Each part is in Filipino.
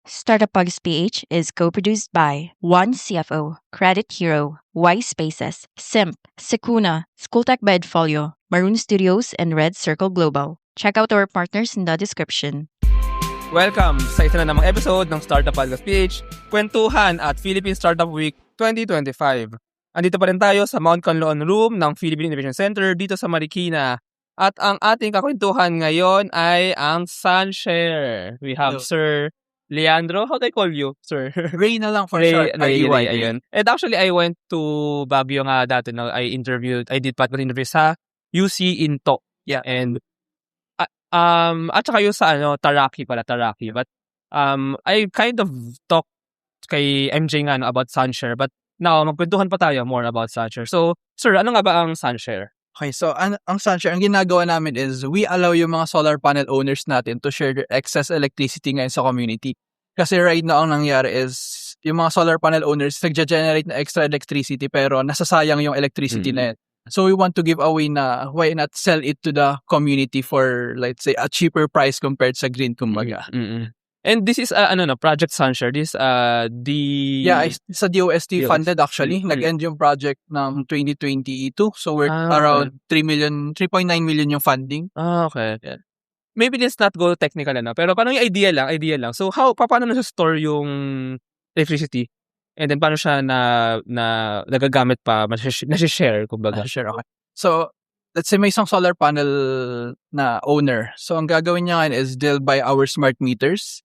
Startup Bugs PH is co-produced by One CFO, Credit Hero, Y Spaces, Simp, Secuna, Schooltech Bedfolio, Maroon Studios, and Red Circle Global. Check out our partners in the description. Welcome sa isa na namang episode ng Startup Podcast PH, Kwentuhan at Philippine Startup Week 2025. Andito pa rin tayo sa Mount Canloan Room ng Philippine Innovation Center dito sa Marikina. At ang ating kakwentuhan ngayon ay ang Sunshare. We have Sir Leandro. How do I call you, sir? Ray na lang for short. Ray, ayun. And actually, I went to Baguio nga dati. No? I did partner interview sa UC Into. Yeah. And, at saka yung sa, Taraki. But, I kind of talked kay MJ nga about Sunshare. But now, magkwentuhan pa tayo more about Sunshare. So, sir, ano nga ba ang Sunshare? Okay, so ang Sunshare, ang ginagawa namin is we allow yung mga solar panel owners natin to share their excess electricity ngayon sa community. Kasi right now, ang nangyari is yung mga solar panel owners nagja-generate na extra electricity pero nasasayang yung electricity na yun. So we want to give away na why not sell it to the community for, let's say, a cheaper price compared sa green, kumbaga. And this is Project Sunshare. This it's a DOST funded actually. Nag-end yung project ng 2022. So we're around 3.9 million yung funding. Okay. Yeah. Maybe let's not go technical pero paano yung idea lang. So paano na-store yung electricity? And then paano siya na nagagamit pa, na-share kumbaga. Share, okay. So let's say may isang solar panel na owner. So ang gagawin niya ngayon is they'll buy our smart meters.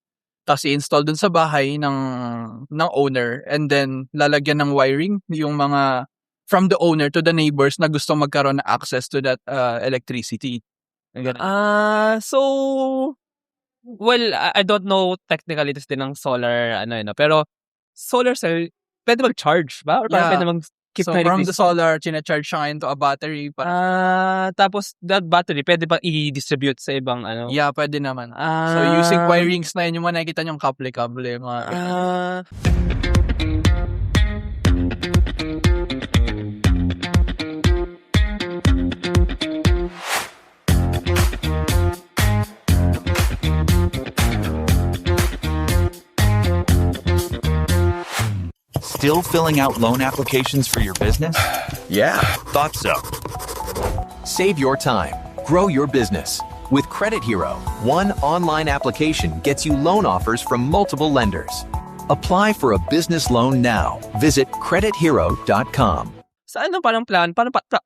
Tapos i-install dun sa bahay ng owner, and then lalagyan ng wiring yung mga from the owner to the neighbors na gusto magkaroon ng access to that electricity. So well, I don't know technicalities din ng solar pero solar cell pwede mag-charge ba? Or pwede mag-keep so from the solar, chine-charge siya ngayon to a battery. Tapos that battery, pwede ba i-distribute sa ibang Yeah, pwede naman. So using wirings na yun, yung mga nakikita niyong kable-kable. Still filling out loan applications for your business? Yeah, thought so. Save your time. Grow your business. With Credit Hero, one online application gets you loan offers from multiple lenders. Apply for a business loan now. Visit credithero.com. Saan ang parang plan?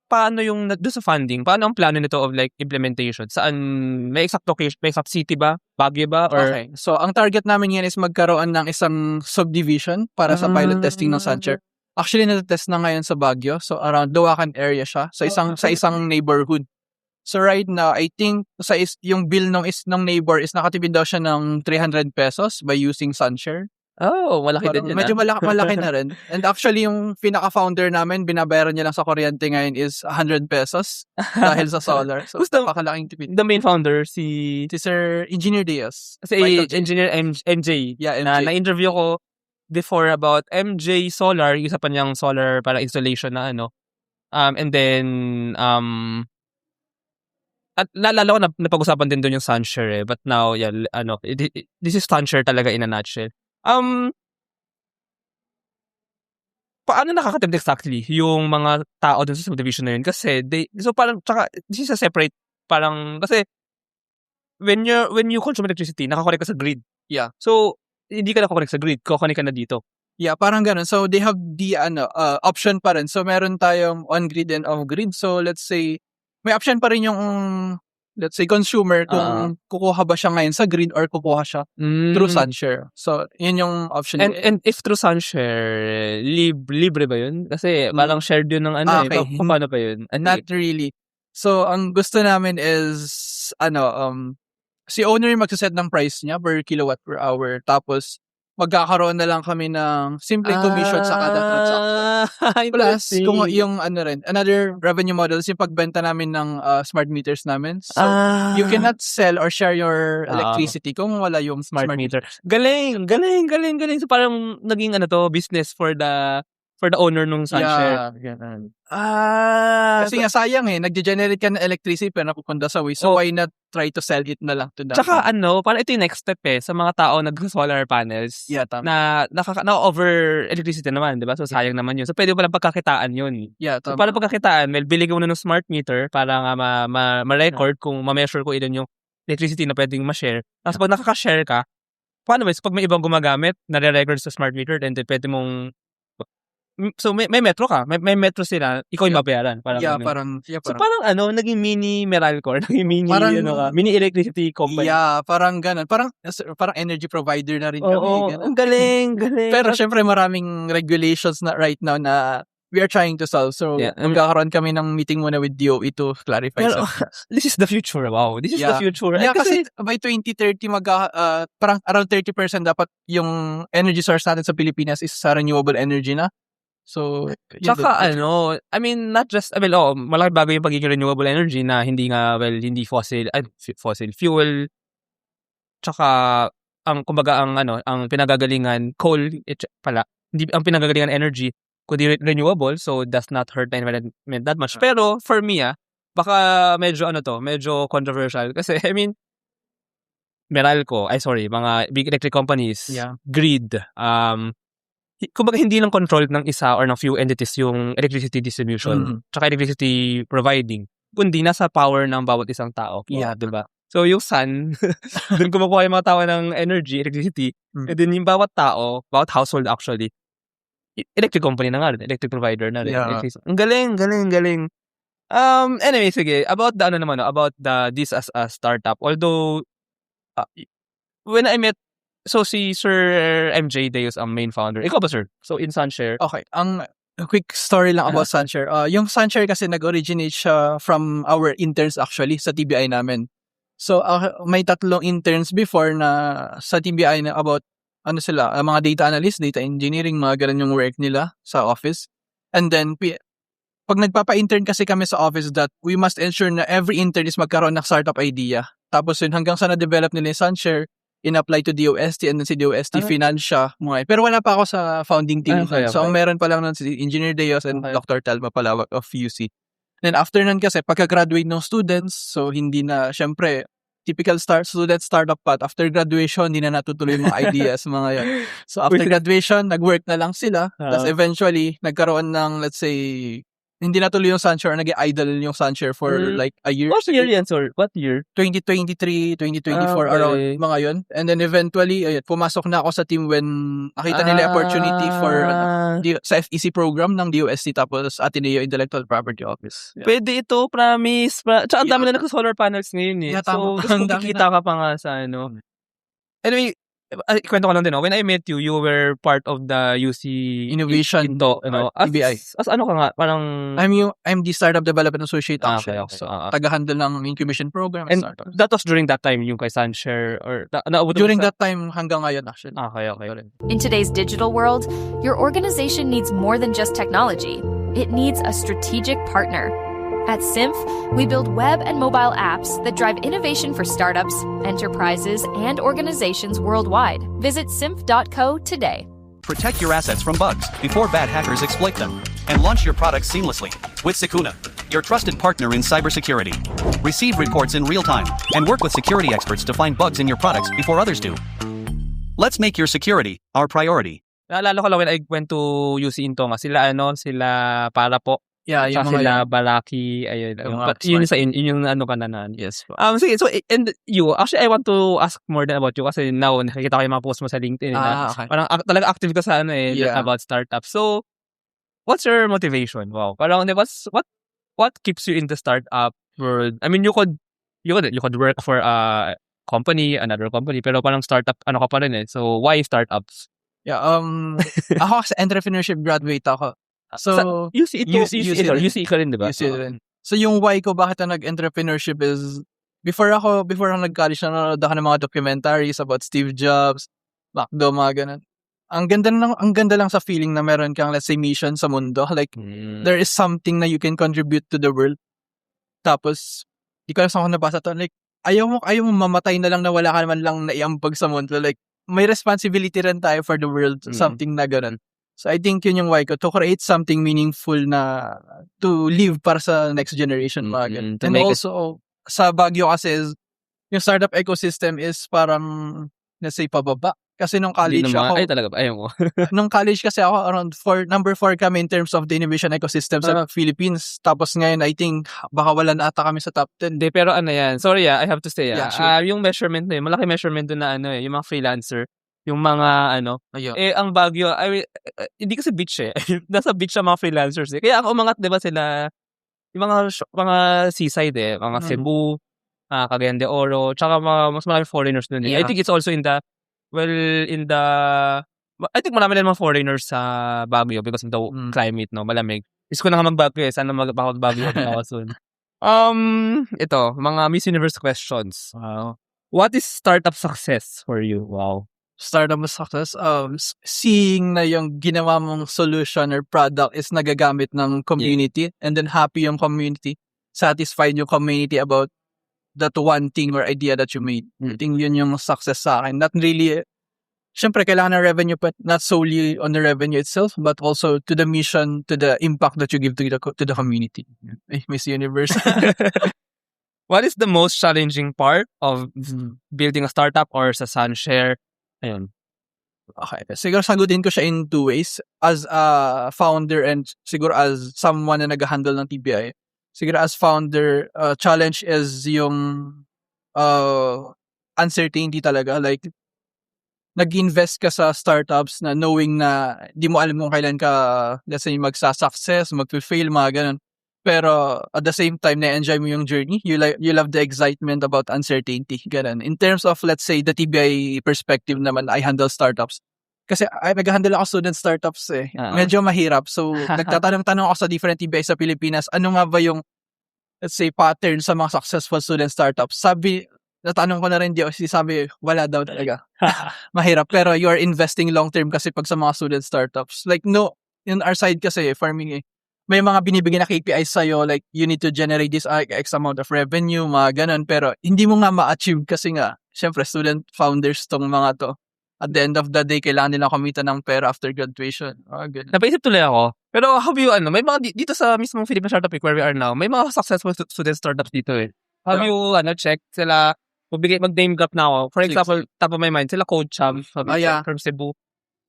Paano yung doon sa funding? Paano ang plano nito of like implementation? Saan may exact location, may exact city ba? Baguio ba? Or... Okay. So ang target namin yan is magkaroon ng isang subdivision para sa pilot testing ng Sunshare. Actually, natetest na ngayon sa Baguio. So around Dawakan area siya. Sa isang neighborhood. So right now, I think yung bill ng neighbor is nakatipid daw siya ng 300 pesos by using Sunshare. Oh, malaki din yun. Medyo malaki na rin. And actually, yung pinaka-founder namin, binabayaran niya lang sa kuryente ngayon is 100 pesos dahil sa solar. So, pakalaking tipid. The main founder, si Sir Engineer Diaz. Si Engineer MJ. Yeah, MJ. Na-interview ko before about MJ Solar, yung isa pa niyang solar para installation na and then, at naalala ko na napag-usapan din doon yung Sunshare but now, this is Sunshare talaga in a nutshell. Paano nakakatipid exactly yung mga tao dun sa subdivision na yun? Kasi parang, tsaka, this is a separate, parang, kasi, when you consume electricity, nakakonect ka sa grid. Yeah. So, hindi ka nakakonect sa grid, kukonect ka na dito. Yeah, parang ganun. So, they have the, option pa rin. So, meron tayong on-grid and off-grid. So, let's say, may option pa rin yung, let's say, consumer kung kukuha ba siya ngayon sa grid or kukuha siya through Sunshare. So, yun yung option. And if through Sunshare, libre ba yun? Kasi parang shared yun ng okay. Paano ba yun? Not really. So, ang gusto namin is, si owner yung magsaset ng price niya per kilowatt per hour. Tapos, magkakaroon na lang kami ng simple commission sa kada transaction. Plus, kung yung another revenue model is yung pagbenta namin ng smart meters namin. So, you cannot sell or share your electricity kung wala yung smart meter. Galing. So, parang naging business for the for the owner nung Sunshare. Ganun. Kasi Kasi nga sayang nagge-generate ka ng electricity pero napupunta sa waste. So why not try to sell it na lang to them? tsaka parang ito yung next step sa mga tao nag-solar panels Yeah, tama. na na-over electricity naman, di ba? So sayang naman yun. So pwede palang pagkakitaan yun. Yeah, So tama. para pagkakitaan, bili ka muna ng smart meter para nga ma-record kung ma-measure kung ilan yung electricity na pwedeng ma-share. Tapos pag nakaka-share ka, paano ba? So pag may ibang gumagamit, nare-record sa smart meter, then pwede mong so may metro ka. May metro sila, ikaw yung babayaran. Parang Yeah, ganun. parang So parang naging mini Meralco, naging mini Parang- mini electricity company. yeah, parang ganun. Parang energy provider na rin kami. Oo, Ganun. ang galing. Pero syempre maraming regulations na right now na we are trying to solve. So Yeah, magkakaroon kami ng meeting muna with DOE to clarify. Pero this is the future. Wow, this is the Yeah. future. Yeah, kasi by 2030 parang around 30% dapat yung energy source natin sa Pilipinas is sa renewable energy na. So yun Tsaka din. I mean, not just, malaking bagay yung pagiging renewable energy na hindi fossil fuel. Tsaka, kumbaga, ang pinagagalingan, coal, hindi ang pinagagalingan energy, kundi renewable, so does not hurt the environment that much. Pero, for me, baka medyo medyo controversial. Kasi, I mean, Meralco, mga big electric companies, Yeah. grid, kumbaga hindi lang controlled ng isa or ng few entities yung electricity distribution tsaka electricity providing, kundi nasa power ng bawat isang tao. Yeah. Diba? So yung sun, dun kumukuha yung mga tao ng energy, electricity, and then yung bawat tao, bawat household actually, electric company na nga rin, electric provider na rin. Yeah. Ang galing. Anyway, sige, about the about this as a startup. Although, when I met, so si Sir MJ Deus ang main founder. Ikaw ba, sir? So in Sunshare. Okay, ang quick story lang about Sunshare. Yung Sunshare kasi nag-originate siya from our interns actually sa TBI namin. So may 3 interns before na sa TBI na about sila, mga data analyst, data engineering, mga ganun yung work nila sa office. And then pag nagpapa-intern kasi kami sa office that we must ensure na every intern is magkaroon ng startup idea. Tapos yun hanggang sa na-develop nila yung Sunshare, in-apply to DOST, and then si DOST finance siya. Pero wala pa ako sa founding team. Okay. So ang meron pa lang nun si Engineer Deos and Dr. Telma Palawag of UC. Then after nun kasi, pagka-graduate ng students, so hindi na, syempre, typical student startup path. After graduation, hindi na natutuloy yung mga ideas, mga yan. So after graduation, nag-work na lang sila. Tapos eventually, nagkaroon ng, let's say, hindi natuloy yung Sunshare, nag-idle yung Sunshare for like a year. What year yan, sir? What year? 2023, 2024, Okay. around mga yun. And then eventually, pumasok na ako sa team when nakita nila opportunity for sa FEC program ng DOST tapos Ateneo Intellectual Property Office. Yeah. Pwede ito, promise. Tsaka ang dami na nagka-solar panels ngayon eh. Yeah, so, tama. gusto Ang dami kikita ka pa nga sa Anyway, kwento ko lang din, when I met you, you were part of the UC Innovation Into, TBI. As ano ka nga, parang... I'm the Startup Development Associate Okay. actually. So, taga-handle ng incubation program And startups. that was during that time, yung kay Sunshare, or... naabot During mo sa- that time hanggang ngayon actually. Okay. In today's digital world, your organization needs more than just technology. It needs a strategic partner. At Symph, we build web and mobile apps that drive innovation for startups, enterprises, and organizations worldwide. Visit symph.co today. Protect your assets from bugs before bad hackers exploit them. And launch your products seamlessly with Sakuna, your trusted partner in cybersecurity. Receive reports in real time and work with security experts to find bugs in your products before others do. Let's make your security our priority. Naalala ko lang when I went to UC Into nga, sila para po. Yeah, yung mga Sila yun. Balaki, ayun. Yung mga Yun smart. yung kananan. Yes. Sige, so, and you, actually, I want to ask more than about you kasi now, nakikita ko yung mga post mo sa LinkedIn. Okay. Parang talaga active ka sa Yeah. about startups. So, what's your motivation? Wow. Parang, what keeps you in the startup world? I mean, you could work for a company, another company, pero parang startup, ka pa rin eh. So, why startups? Yeah, ako sa entrepreneurship graduate ako. So, UC ka rin, di ba? UC rin. So, yung why ko bakit ako nag-entrepreneurship is, before ako nag-college, nanonood ako ng mga documentaries about Steve Jobs, McDo, mga ganun. Ang ganda lang sa feeling na meron kang, let's say, mission sa mundo. Like, there is something na you can contribute to the world. Tapos, di ko alam saan ko nabasa to. Like, ayaw mo mamatay na lang na wala ka naman lang naiambag sa mundo. Like, may responsibility rin tayo for the world. Something na ganun. So I think yun yung why ko, to create something meaningful na to leave para sa next generation. Mm-mm, to And make also, sa Baguio kasi is, yung startup ecosystem is parang, let's say, pababa. Kasi nung college Hindi naman, ako, ay talaga ba? Ayaw mo. nung college kasi ako, around number 4 kami in terms of the innovation ecosystem sa Philippines. Tapos ngayon, I think, baka wala na ata kami sa top 10. Hindi, pero ano yan. Sorry I have to say Yeah, sure. yung measurement na yun, malaki measurement doon na yung mga freelancer, yung mga Ayun. ang Baguio, hindi kasi beach nasa beach ang mga freelancers Kaya ang umangat, di ba sila, yung mga seaside mga Cebu, Cagayan de Oro, tsaka mas marami foreigners doon. I Yeah. think it's also I think marami din mga foreigners sa Baguio because of the climate, no? Malamig. Is ko na nga mag-Baguio Sana mag-Baguio ako soon. Ito, mga Miss Universe questions. Wow. What is startup success for you? Wow. Startup success, seeing na yung ginawa mong solution or product is nagagamit ng community and then happy yung community, satisfied yung community about that one thing or idea that you made. I think yun yung success sa akin. Not really, syempre kailangan ng revenue but not solely on the revenue itself but also to the mission, to the impact that you give to the community. Miss Universe. What is the most challenging part of building a startup or sa Sunshare? Ayun. Okay. Siguro sagutin ko siya in 2 ways. As a founder and siguro as someone na nag-handle ng TBI. Siguro as founder, challenge is yung uncertainty talaga. Like, nag-invest ka sa startups na knowing na di mo alam kung kailan ka, let's say, magsa-success, mag-fail, mga ganun. Pero at the same time, na-enjoy mo yung journey. You love the excitement about uncertainty. Ganun. In terms of, let's say, the TBI perspective naman, I handle startups. Kasi nag-handle ako student startups Medyo mahirap. So, nagtatanong-tanong ako sa different TBI sa Pilipinas, ano nga ba yung, let's say, pattern sa mga successful student startups? Natanong ko na rin, sabi, wala daw talaga. Mahirap. Pero you are investing long-term kasi pag sa mga student startups. Like, no, in our side kasi, farming may mga binibigyan na KPIs sa'yo, like, you need to generate this X amount of revenue, mga ganun. Pero, hindi mo nga ma-achieve kasi nga, syempre, student founders tong mga to. At the end of the day, kailangan nila kumita ng pera after graduation. Napaisip tuloy ako. Pero how you, may mga dito sa mismong Philippine Startup Week where we are now, may mga successful student startups dito Have you, check sila, mag-name drop na ako. For example, top of my mind, sila Code Champ from Cebu.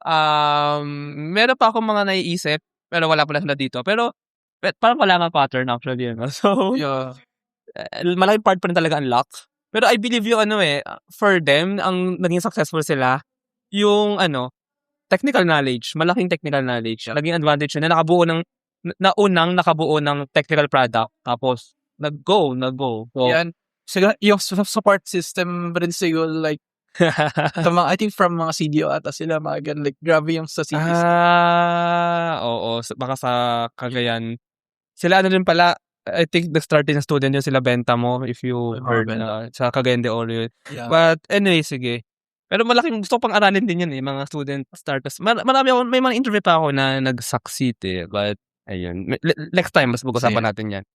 Meron pa akong mga naiisip, pero wala pala sila dito. Pero, parang wala nga pattern actually. So, malaking part pa rin talaga ang luck. Pero I believe yung for them, ang naging successful sila, yung technical knowledge, malaking technical knowledge. Naging advantage yun na nakabuo ng technical product. Tapos, nag-go. So, yan. Siguro, yung support system rin siguro, like, I think from mga CDO ata sila, mga ganun, like, grabe yung sa CDC. Oo. Baka sa Cagayan. Sila rin pala, I think nag-start din ng student yun, sila Bentamo, if you heard, sa Cagayan de Oro. Yeah. But anyway, sige. Pero malaking gusto ko pang aralin din yun mga student startups. Marami ako, may mga interview pa ako na nag-succeed But, ayun. Next time, mas mag-usapan natin yan.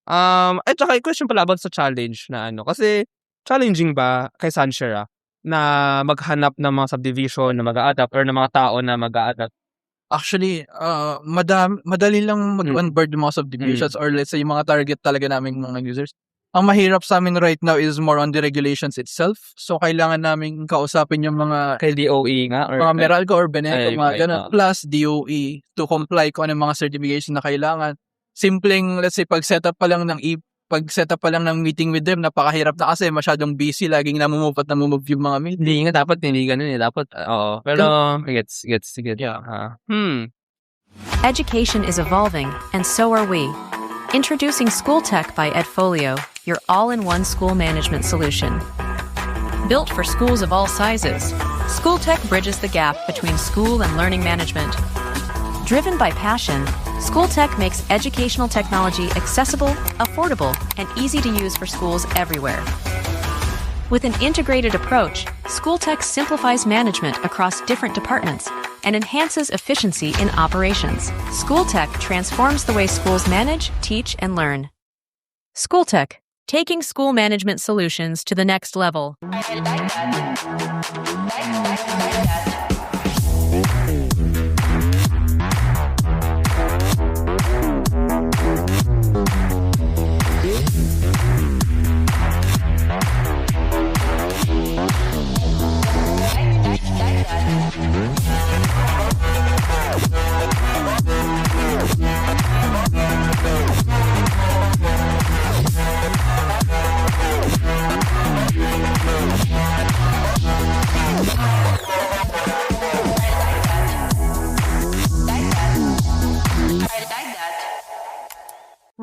At saka, question pala about sa challenge na kasi challenging ba kay Sunshare na maghanap ng mga subdivision na mag-a-adapt or ng mga tao na mag-a-adapt? Actually, madali lang mag-onboard yung mga subdivisions or let's say yung mga target talaga namin mga users. Ang mahirap sa amin right now is more on the regulations itself. So, kailangan namin kausapin yung mga kay DOE nga? Or mga Meralco or Beneco, mga ganun. Plus, DOE to comply kung anong mga certification na kailangan. Simpleng, let's say, pag-setup pa lang ng meeting with them, napakahirap na kasi masyadong busy, laging namumove yung mga meeting. Hindi nga, dapat hindi ganun dapat, oo. Pero, gets. Yeah. Education is evolving, and so are we. Introducing SchoolTech by Edfolio, your all-in-one school management solution. Built for schools of all sizes, SchoolTech bridges the gap between school and learning management. Driven by passion, SchoolTech makes educational technology accessible, affordable, and easy to use for schools everywhere. With an integrated approach, SchoolTech simplifies management across different departments and enhances efficiency in operations. SchoolTech transforms the way schools manage, teach, and learn. SchoolTech, taking school management solutions to the next level.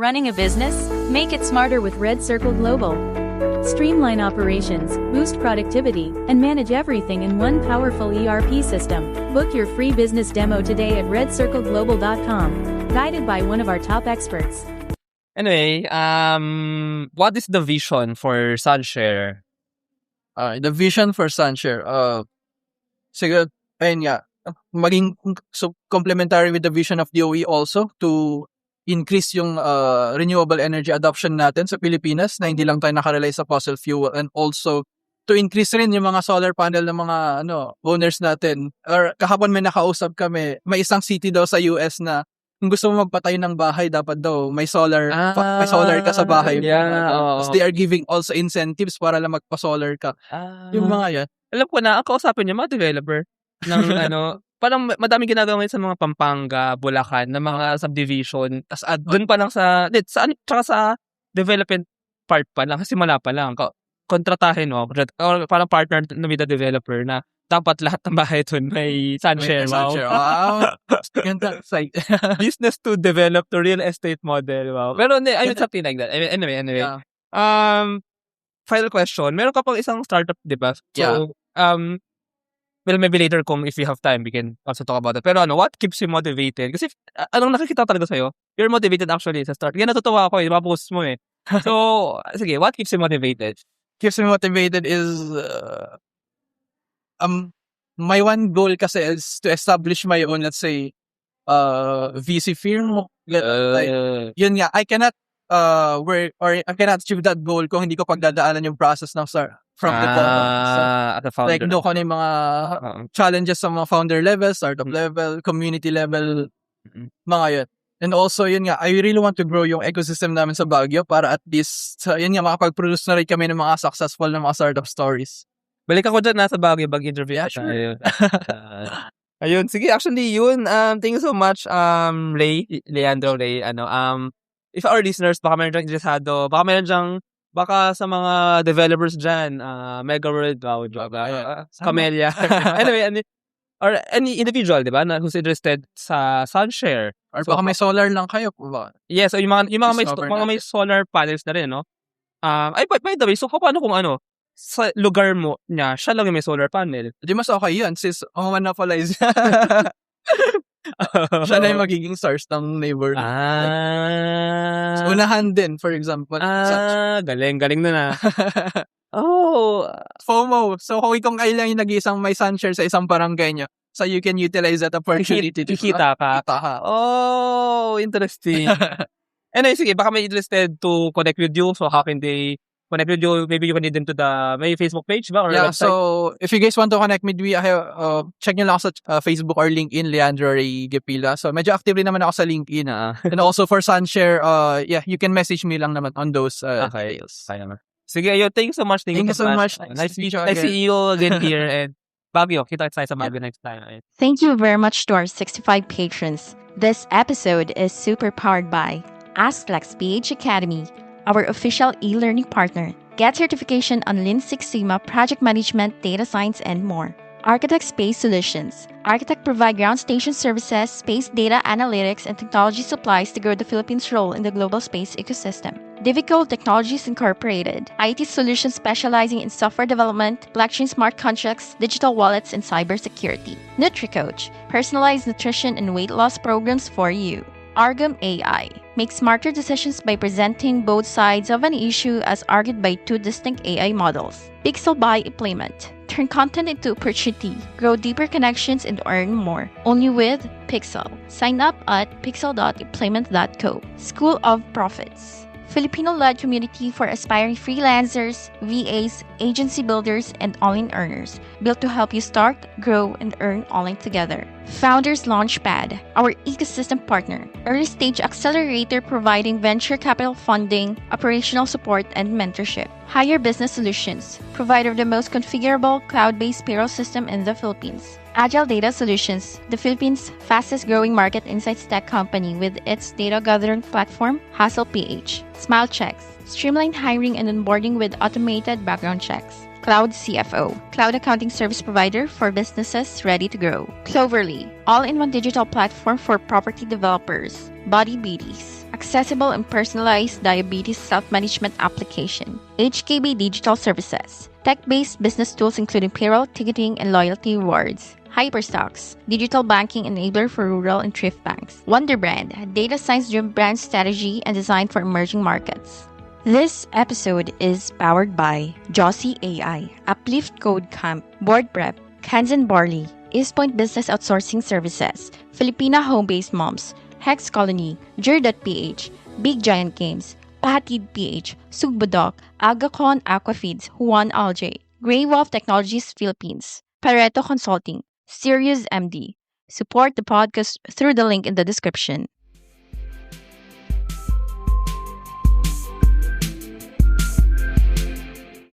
Running a business? Make it smarter with Red Circle Global. Streamline operations, boost productivity, and manage everything in one powerful ERP system. Book your free business demo today at redcircleglobal.com, guided by one of our top experts. Anyway, what is the vision for Sunshare? The vision for Sunshare, siguro, ayun nga, maging complementary with the vision of DOE also to increase yung renewable energy adoption natin sa Pilipinas, na hindi lang tayo nakarely sa fossil fuel, and also to increase rin yung mga solar panel ng mga owners natin. Or kahapon may nakausap kami, may isang city daw sa US na kung gusto mo magpatayo ng bahay, dapat daw may solar ka sa bahay. Yeah, they are giving also incentives para lang magpa-solar ka. Yung mga yan. Alam ko na, ang kausapin niya, mga developer ng parang madaming ginagawa ngayon sa mga Pampanga, Bulacan, na mga subdivision. Tas doon pa lang tsaka sa development part pa lang, kasi simula pa lang. Kontratahin mo, or parang partner na with the developer na dapat lahat ng bahay doon may Sunshare. Wow. Ganda. Business to develop the real estate model. Wow. Pero I mean, something like that. Anyway. Yeah. Final question. Meron ka pang isang startup, di ba? So, well, maybe later kung if we have time, we can also talk about it. Pero what keeps you motivated? Kasi anong nakikita talaga sa'yo? You're motivated actually sa start. Kaya natutuwa ako yung mga posts mo eh. So, sige, what keeps you motivated? Keeps me motivated is my one goal kasi is to establish my own, let's say, VC firm. Yun nga, I cannot work or I cannot achieve that goal kung hindi ko pagdadaanan yung process ng from the bottom. So, at the founder. like, doon ko na yung mga challenges sa mga founder level, startup level, community level, mga yun. And also, yun nga, I really want to grow yung ecosystem namin sa Baguio para at least, yun nga, makapag-produce na rin kami ng mga successful na mga startup stories. Balik ako dyan, nasa Baguio, bag-interview. Yeah, sure. Ayun, sige, actually, yun. Thank you so much, Leandro, Ray. If our listeners, baka meron dyang interesado, baka sa mga developers dyan, Mega World, Camellia. Anyway, or any individual, di ba, na who's interested sa Sunshare. Or baka may solar lang kayo. Yes, so yung mga may solar panels na rin, no? By the way, so paano kung sa lugar mo niya, siya lang yung may solar panel? Di mas okay yun, since monopolize. Siya na yung magiging source ng neighbor. So, unahan din, for example. Galing na. FOMO. So, kung kayo lang yung nag-iisang may Sunshare sa isang barangay nyo, so you can utilize that opportunity. Kikita ka. Oh, interesting. Anyway, sige, baka may interested to connect with you. So, how can they connect with you? Maybe you can lead them to may Facebook page ba? Or website? So if you guys want to connect with me, check nyo lang ako sa Facebook or LinkedIn, Leandro Ray Gepila. So medyo active rin naman ako sa LinkedIn. And also for Sunshare, you can message me lang naman on those details. Sige, ayo, thank you so much. Thank you so much. Nice to see you again here. And Baguio, kita tayo sa Baguio next time. Thank you very much to our 65 patrons. This episode is super powered by Asklex PH Academy, our official e-learning partner. Get certification on Lean Six Sigma, project management, data science, and more. Architect Space Solutions. Architect provide ground station services, space data analytics, and technology supplies to grow the Philippines' role in the global space ecosystem. Divico Technologies Incorporated. IT solutions specializing in software development, blockchain smart contracts, digital wallets, and cybersecurity. NutriCoach. Personalized nutrition and weight loss programs for you. Argum AI. Make smarter decisions by presenting both sides of an issue as argued by two distinct AI models. Pixel by Implement. Turn content into opportunity, grow deeper connections, and earn more. Only with Pixel. Sign up at pixel.implement.co. School of Profits. Filipino-led community for aspiring freelancers, VAs, agency builders, and online earners, built to help you start, grow, and earn online together. Founders Launchpad, our ecosystem partner, early-stage accelerator providing venture capital funding, operational support, and mentorship. Hire Business Solutions, provider of the most configurable cloud-based payroll system in the Philippines. Agile Data Solutions, the Philippines' fastest-growing market insights tech company with its data gathering platform, HustlePH. Smile Checks, streamlined hiring and onboarding with automated background checks. Cloud CFO, cloud accounting service provider for businesses ready to grow. Cloverly, all-in-one digital platform for property developers. Body Beauties, accessible and personalized diabetes self-management application. HKB Digital Services, tech-based business tools including payroll, ticketing, and loyalty rewards. Hyperstocks, digital banking enabler for rural and thrift banks. Wonderbrand, data science-driven brand strategy and design for emerging markets. This episode is powered by Josie AI, Uplift Code Camp, Board Prep, Kansan Barley, East Point Business Outsourcing Services, Filipina Home-Based Moms, Hex Colony, Jur.ph, Big Giant Games, Pahatid PH, Sugbudok, Agacon Aquafeeds, Juan Alj, Grey Wolf Technologies Philippines, Pareto Consulting, Sirius MD. Support the podcast through the link in the description.